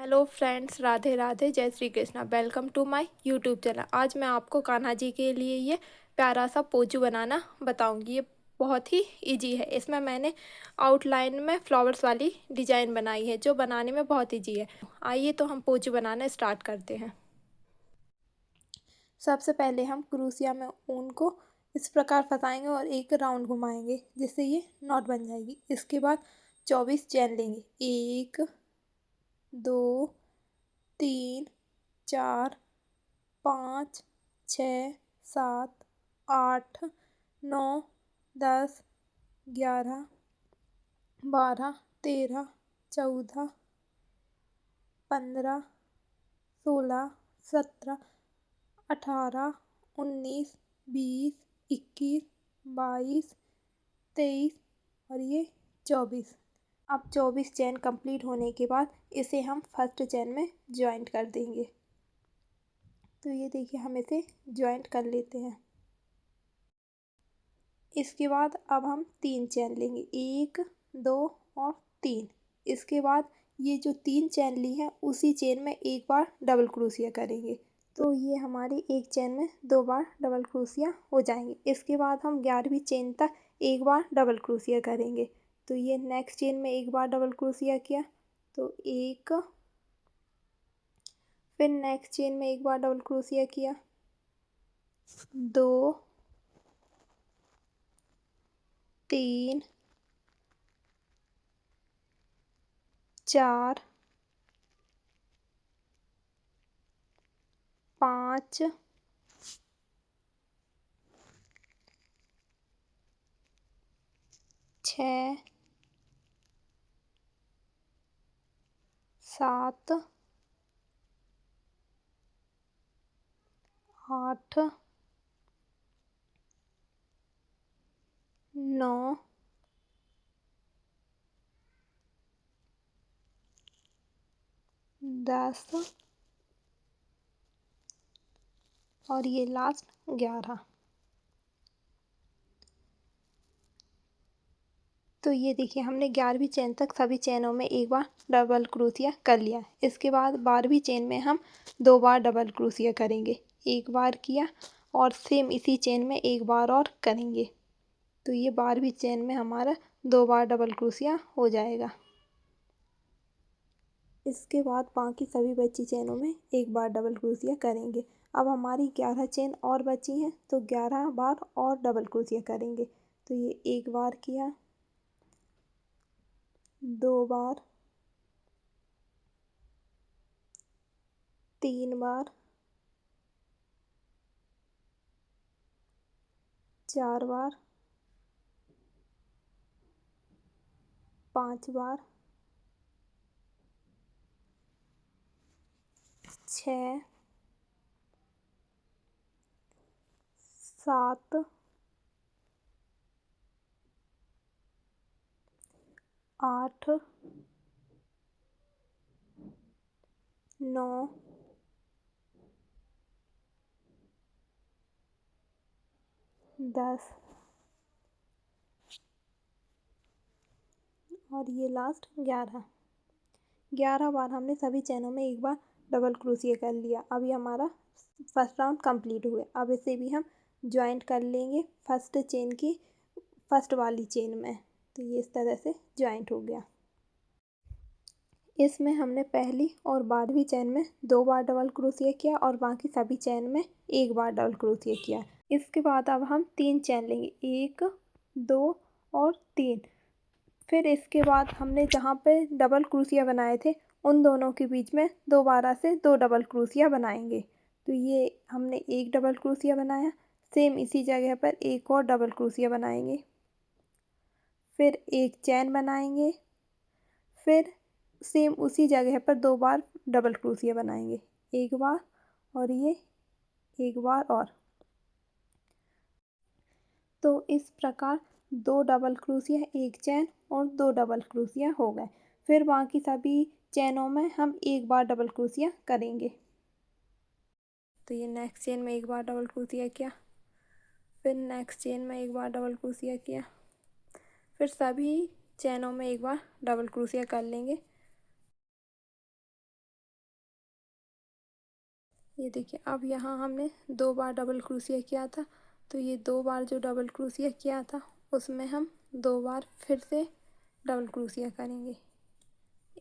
Hello friends, Radhe Radhe, जय Shri Krishna. Welcome to my YouTube channel. आज मैं आपको कान्हा जी के लिए ये प्यारा सा पोचू बनाना बताऊंगी। ये बहुत ही इजी है। इसमें मैंने आउटलाइन में फ्लावर्स वाली डिज़ाइन बनाई है जो बनाने में बहुत इजी है। आइए तो हम पोचू बनाना स्टार्ट करते हैं। सबसे पहले हम क्रूसिया में ऊन को इस प्रकार फंसाएंगे और एक राउंड घुमाएंगे जिससे ये नॉट बन जाएगी। इसके बाद 24 चैन लेंगे। 1 2 3 4 5 6 7 8 9 10 11 12 13 14 15 16 17 18 19 20 21 22 23 और ये 24। अब 24 चेन कंप्लीट होने के बाद इसे हम फर्स्ट चेन में ज्वाइंट कर देंगे। तो ये देखिए, हम इसे ज्वाइंट कर लेते हैं। इसके बाद अब हम 3 चेन लेंगे, 1 2 और 3। इसके बाद ये जो 3 चेन ली हैं उसी चेन में एक बार डबल क्रोशिया करेंगे। तो ये हमारी एक चेन में 2 बार डबल क्रोशिया हो जाएंगे। इसके बाद हम 11वीं चेन तक एक बार डबल क्रोशिया करेंगे। तो ये नेक्स्ट चेन में एक बार डबल क्रोशिया किया तो एक, फिर नेक्स्ट चेन में एक बार डबल क्रोशिया किया 2 3 4 5 6 7 8 9 10 और ये लास्ट 11। तो ये देखिए, हमने 11वीं चेन तक सभी चेनों में एक बार डबल क्रोशिया कर लिया। इसके बाद 12वीं चेन में हम 2 बार डबल क्रोशिया करेंगे। एक बार किया और सेम इसी चेन में एक बार और करेंगे। तो ये 12वीं चेन में हमारा 2 बार डबल क्रोशिया हो जाएगा। इसके बाद बाकी सभी बची चेनों में एक बार डबल क्रोशिया करेंगे। अब हमारी 11 चेन और बची हैं तो 11 बार और डबल क्रोशिया करेंगे। तो ये एक बार किया, 2 बार, 3 बार, 4 बार, 5 बार, 6 7 8 9 10 और ये लास्ट 11 बार हमने सभी चेनों में एक बार डबल क्रोशिया कर लिया। अभी हमारा फर्स्ट राउंड कंप्लीट हुआ। अब इसे भी हम ज्वाइंट कर लेंगे फर्स्ट चेन की फर्स्ट वाली चेन में। तो ये इस तरह से ज्वाइंट हो गया। इसमें हमने पहली और 12वीं चेन में 2 बार डबल क्रोशिया किया और बाकी सभी चेन में एक बार डबल क्रोशिया किया। इसके बाद अब हम 3 चेन लेंगे, 1 2 और 3। फिर इसके बाद हमने जहाँ पे डबल क्रोशिया बनाए थे उन दोनों के बीच में दोबारा से 2 डबल क्रोशिया बनाएंगे। तो ये हमने एक डबल क्रोशिया बनाया, सेम इसी जगह पर एक और डबल क्रोशिया बनाएंगे, फिर एक चेन बनाएंगे, फिर सेम उसी जगह पर 2 बार डबल क्रोशिया बनाएंगे, एक बार और ये एक बार और। तो इस प्रकार 2 डबल क्रोशिया, एक चेन और 2 डबल क्रोशिया हो गए। फिर बाकी सभी चेनों में हम एक बार डबल क्रोशिया करेंगे। तो ये नेक्स्ट चेन में एक बार डबल क्रोशिया किया, फिर नेक्स्ट चेन में एक बार डबल क्रोशिया किया, फिर सभी चेनों में एक बार डबल क्रोशिया कर लेंगे। ये देखिए अब यहाँ हमने 2 बार डबल क्रोशिया किया था, तो ये 2 बार जो डबल क्रोशिया किया था उसमें हम 2 बार फिर से डबल क्रोशिया करेंगे।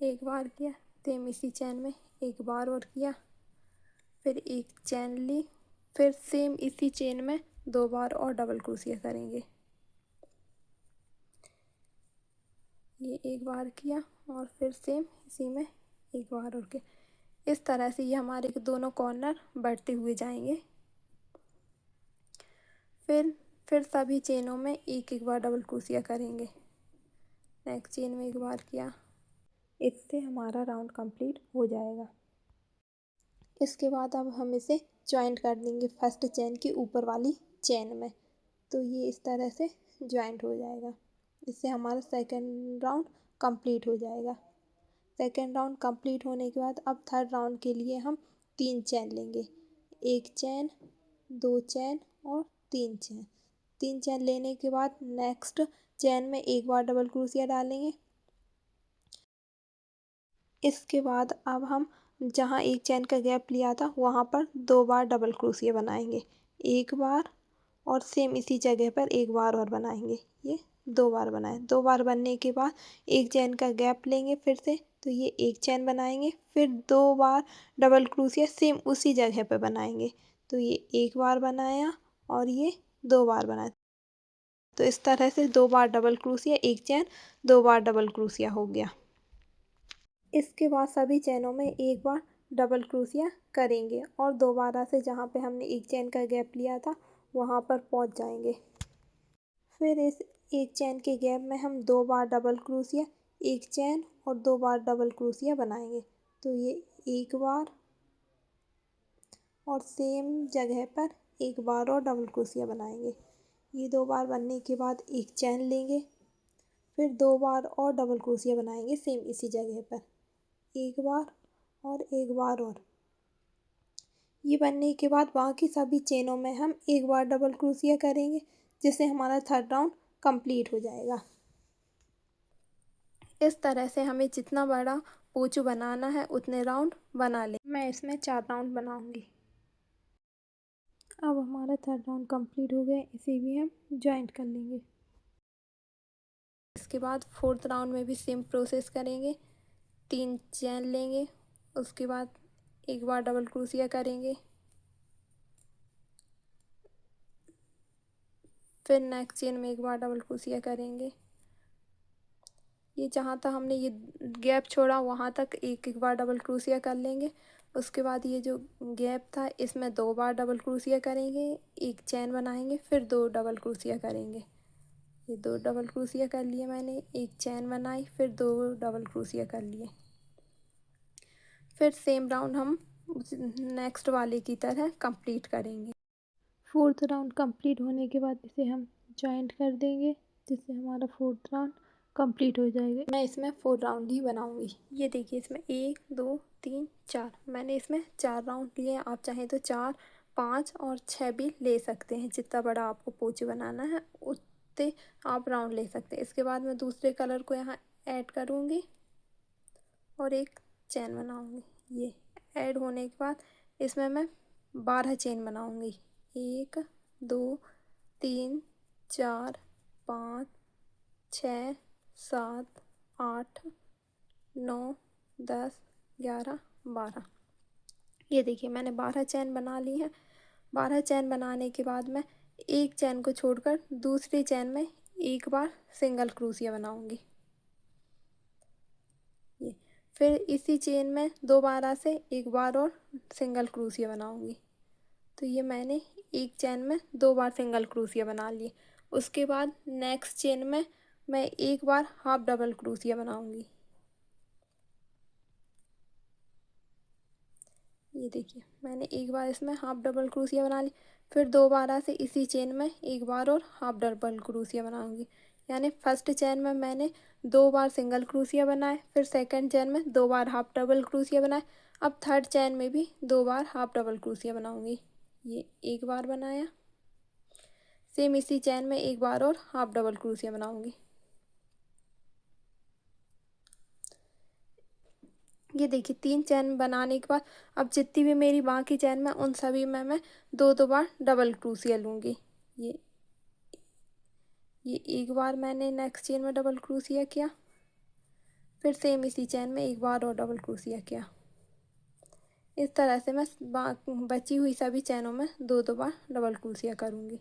एक बार किया, सेम इसी चैन में एक बार और किया, फिर एक चैन ली, फिर सेम इसी चेन में 2 बार और डबल क्रोशिया करेंगे। ये एक बार किया और फिर सेम इसी में एक बार और किया। इस तरह से ये हमारे दोनों कॉर्नर बढ़ते हुए जाएंगे। फिर सभी चेनों में एक एक बार डबल क्रोशिया करेंगे। नेक्स्ट चेन में एक बार किया, इससे हमारा राउंड कंप्लीट हो जाएगा। इसके बाद अब हम इसे ज्वाइंट कर देंगे फर्स्ट चेन की ऊपर वाली चेन में, तो ये इस तरह से ज्वाइंट हो जाएगा। इससे हमारा सेकंड राउंड कंप्लीट हो जाएगा। सेकंड राउंड कंप्लीट होने के बाद अब थर्ड राउंड के लिए हम 3 चेन लेंगे। एक चेन, 2 चेन और 3 चेन। 3 चेन लेने के बाद नेक्स्ट चेन में एक बार डबल क्रोशिया डालेंगे। इसके बाद अब हम जहाँ एक चेन का गैप लिया था वहाँ पर 2 बार डबल क्रोशिया बनाएंगे। एक बार और सेम इसी जगह पर एक बार और बनाएंगे। ये 2 बार बनाए। 2 बार बनने के बाद एक चेन का गैप लेंगे फिर से, तो ये एक चेन बनाएंगे, फिर 2 बार डबल क्रोशिया सेम उसी जगह पर बनाएंगे। तो ये एक बार बनाया और ये 2 बार बनाया। तो इस तरह से 2 बार डबल क्रोशिया, एक चेन, 2 बार डबल क्रोशिया हो गया। इसके बाद सभी चैनों में एक बार डबल क्रोशिया करेंगे और दोबारा से जहाँ पे हमने एक चैन का गैप लिया था वहाँ पर पहुँच जाएंगे। फिर इस एक चैन के गैप में हम 2 बार डबल क्रोशिया, एक चैन और 2 बार डबल क्रोशिया बनाएंगे। तो ये एक बार और सेम जगह पर एक बार और डबल क्रोशिया बनाएंगे। ये 2 बार बनने के बाद एक चैन लेंगे, फिर 2 बार और डबल क्रोशिया बनाएंगे सेम इसी जगह पर, एक बार और एक बार और। ये बनने के बाद बाकी सभी चेनों में हम एक बार डबल क्रोशिया करेंगे, जिससे हमारा थर्ड राउंड कंप्लीट हो जाएगा। इस तरह से हमें जितना बड़ा पोंचू बनाना है उतने राउंड बना लें। मैं इसमें 4 राउंड बनाऊंगी। अब हमारा थर्ड राउंड कंप्लीट हो गया, इसे भी हम ज्वाइंट कर लेंगे। इसके बाद फोर्थ राउंड में भी सेम प्रोसेस करेंगे। 3 चैन लेंगे, उसके बाद एक बार डबल क्रोशिया करेंगे, फिर नेक्स्ट चेन में एक बार डबल क्रोशिया करेंगे। ये जहाँ तक हमने ये गैप छोड़ा वहाँ तक एक एक बार डबल क्रोशिया कर लेंगे। उसके बाद ये जो गैप था इसमें 2 बार डबल क्रोशिया करेंगे, एक चैन बनाएंगे, फिर 2 डबल क्रोशिया करेंगे। ये 2 डबल क्रोशिया कर लिए मैंने, एक चैन बनाई, फिर 2 डबल क्रोशिया कर लिए। फिर सेम राउंड हम नेक्स्ट वाले की तरह कंप्लीट करेंगे। फोर्थ राउंड कंप्लीट होने के बाद इसे हम ज्वाइंट कर देंगे, जिससे हमारा फोर्थ राउंड कंप्लीट हो जाएगा। मैं इसमें 4 राउंड ही बनाऊंगी। ये देखिए इसमें 1 2 3 4, मैंने इसमें 4 राउंड लिए। आप चाहें तो 4 5 और 6 भी ले सकते हैं। जितना बड़ा आपको पोंछे बनाना है उतने आप राउंड ले सकते हैं। इसके बाद मैं दूसरे कलर को यहाँ ऐड करूँगी और एक चैन बनाऊँगी। ये ऐड होने के बाद इसमें मैं 12 चेन बनाऊँगी। 1 2 3 4 5 6 7 8 9 10 11 12। ये देखिए मैंने 12 चैन बना ली है। 12 चैन बनाने के बाद मैं एक चैन को छोड़कर दूसरी चैन में एक बार सिंगल क्रोशिया बनाऊंगी। ये फिर इसी चेन में दोबारा से एक बार और सिंगल क्रोशिया बनाऊंगी। तो ये मैंने एक चैन में 2 बार सिंगल क्रोशिया बना लिए। उसके बाद नेक्स्ट चेन में मैं एक बार हाफ डबल क्रोशिया बनाऊंगी। ये देखिए मैंने एक बार इसमें हाफ डबल क्रोशिया बना ली, फिर दोबारा से इसी चेन में एक बार और हाफ डबल क्रोशिया बनाऊंगी। यानी फर्स्ट चेन में मैंने 2 बार सिंगल क्रोशिया बनाए, फिर सेकंड चेन में 2 बार हाफ डबल क्रोशिया बनाए। अब थर्ड चेन में भी 2 बार हाफ डबल क्रोशिया बनाऊंगी। ये एक बार बनाया, सेम इसी चेन में एक बार और हाफ डबल क्रोशिया बनाऊंगी। ये देखिए 3 चैन बनाने के बाद अब जितनी भी मेरी बाकी चैन में उन सभी में मैं दो दो बार डबल क्रोशिया लूँगी। ये एक बार मैंने नेक्स्ट चेन में डबल क्रोशिया किया, फिर सेम इसी चैन में एक बार और डबल क्रोशिया किया। इस तरह से मैं बची हुई सभी चैनों में दो दो बार डबल क्रोशिया करूँगी।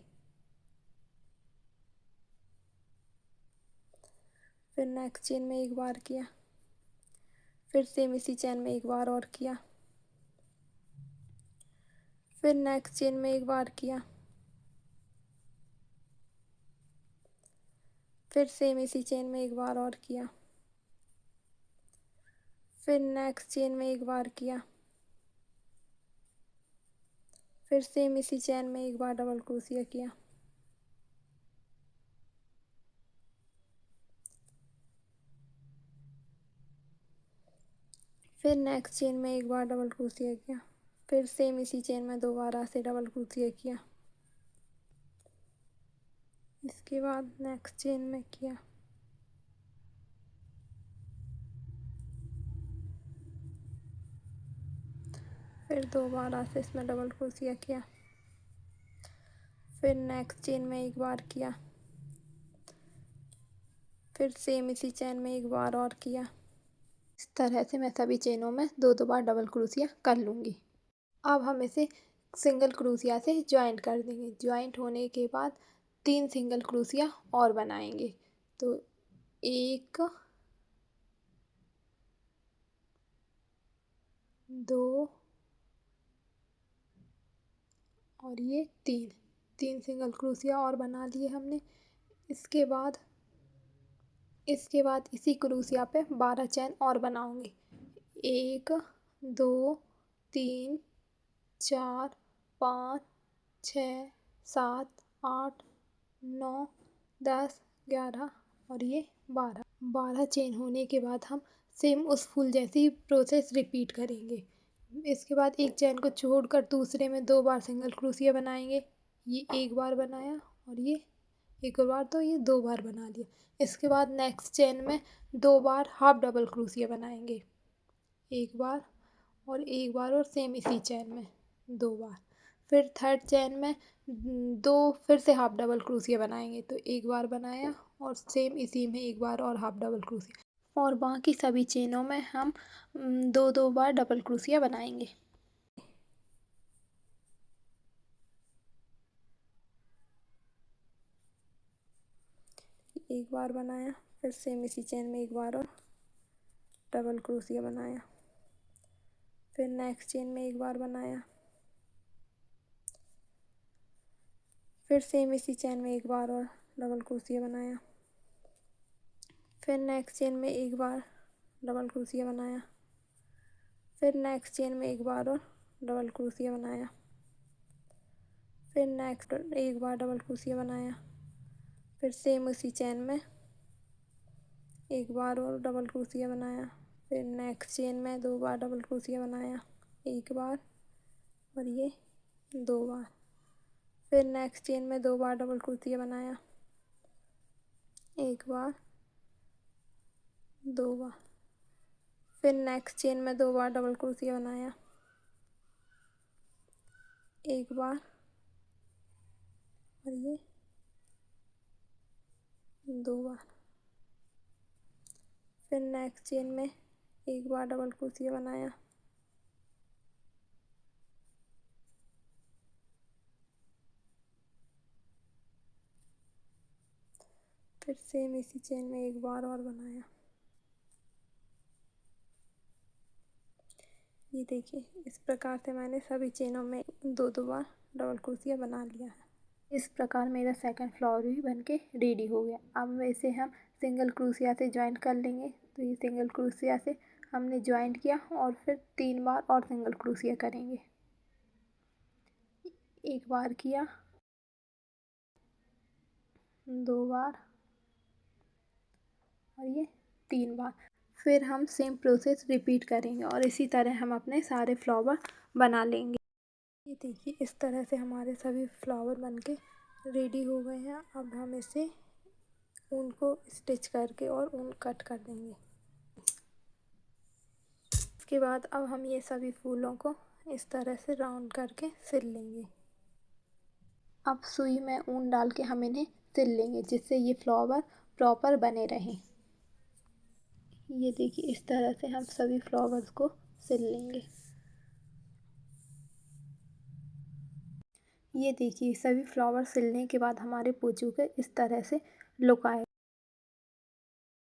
फिर नेक्स्ट चेन में एक बार किया, फिर सेम इसी चैन में एक बार और किया, फिर नेक्स्ट चेन में एक बार किया, फिर सेम इसी चेन में एक बार और किया, फिर नेक्स्ट चेन में एक बार किया, फिर सेम इसी चैन में एक बार डबल क्रोशिया किया, फिर नेक्स्ट चेन में एक बार डबल क्रोशिया किया, फिर सेम इसी चेन में दोबारा से डबल क्रोशिया किया, इसके बाद नेक्स्ट चेन में किया, फिर दोबारा से इसमें डबल क्रोशिया किया, फिर नेक्स्ट चेन में एक बार किया, फिर सेम इसी चेन में एक बार और किया। इस तरह से मैं सभी चेनों में दो दो बार डबल क्रोशिया कर लूँगी। अब हम इसे सिंगल क्रोशिया से ज्वाइंट कर देंगे। ज्वाइंट होने के बाद 3 सिंगल क्रोशिया और बनाएंगे। तो 1 2 और ये 3 सिंगल क्रोशिया और बना लिए हमने। इसके बाद इसी क्रोशिया पे 12 चैन और बनाऊंगी। 1 2 3 4 5 6 7 8 9 10 11 और ये 12 चेन होने के बाद हम सेम उस फूल जैसी प्रोसेस रिपीट करेंगे। इसके बाद एक चैन को छोड़कर दूसरे में 2 बार सिंगल क्रोशिया बनाएंगे। ये एक बार बनाया और ये एक बार, तो ये 2 बार बना लिया। इसके बाद नेक्स्ट चेन में 2 बार हाफ डबल क्रोशिया बनाएंगे, एक बार और सेम इसी चैन में 2 बार। फिर थर्ड चैन में 2 फिर से हाफ डबल क्रोशिया बनाएंगे, तो एक बार बनाया और सेम इसी में एक बार और हाफ डबल क्रोशिया, और बाकी सभी चेनों में हम दो दो बार डबल क्रोशिया बनाएंगे। एक बार बनाया, फिर सेम इसी चेन में एक बार और डबल क्रोशिया बनाया, फिर नेक्स्ट चेन में एक बार बनाया, फिर सेम इसी चेन में एक बार और डबल क्रोशिया बनाया, फिर नेक्स्ट चेन में एक बार डबल क्रोशिया बनाया, फिर नेक्स्ट चेन में एक बार और डबल क्रोशिया बनाया, फिर नेक्स्ट एक बार डबल क्रोशिया बनाया, फिर सेम उसी चेन में एक बार और डबल क्रोशिया बनाया, फिर नेक्स्ट चेन में 2 बार डबल क्रोशिया बनाया, एक बार और ये 2 बार, फिर नेक्स्ट चेन में 2 बार डबल क्रोशिया बनाया, एक बार 2 बार, फिर नेक्स्ट चेन में 2 बार डबल क्रोशिया बनाया, एक बार और ये 2 बार, फिर नेक्स्ट चेन में एक बार डबल क्रोशिया बनाया, फिर सेम इसी चेन में एक बार और बनाया। ये देखिए इस प्रकार से मैंने सभी चेनों में दो दो बार डबल क्रोशिया बना लिया है। इस प्रकार मेरा सेकंड फ्लावर भी बनके रेडी हो गया। अब इसे हम सिंगल क्रोशिया से ज्वाइंट कर लेंगे। तो ये सिंगल क्रोशिया से हमने ज्वाइंट किया और फिर 3 बार और सिंगल क्रोशिया करेंगे। एक बार किया, 2 बार और ये 3 बार। फिर हम सेम प्रोसेस रिपीट करेंगे और इसी तरह हम अपने सारे फ्लावर बना लेंगे। ये देखिए इस तरह से हमारे सभी फ्लावर बनके रेडी हो गए हैं। अब हम इसे ऊन को स्टिच करके और ऊन कट कर देंगे। इसके बाद अब हम ये सभी फूलों को इस तरह से राउंड करके सिल लेंगे। अब सुई में ऊन डाल के हम इन्हें सिल लेंगे जिससे ये फ्लावर प्रॉपर बने रहें। ये देखिए इस तरह से हम सभी फ्लावर्स को सिल लेंगे। ये देखिए सभी फ्लावर सिलने के बाद हमारे पोंछू के इस तरह से लुक आए।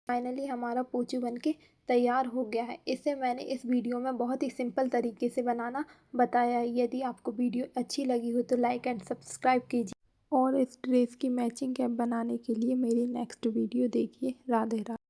फाइनली हमारा पोंछू बनके तैयार हो गया है। इसे मैंने इस वीडियो में बहुत ही सिंपल तरीके से बनाना बताया है। यदि आपको वीडियो अच्छी लगी हो तो लाइक एंड सब्सक्राइब कीजिए और इस ड्रेस की मैचिंग कैप बनाने के लिए मेरी नेक्स्ट वीडियो देखिए। राधे राधे।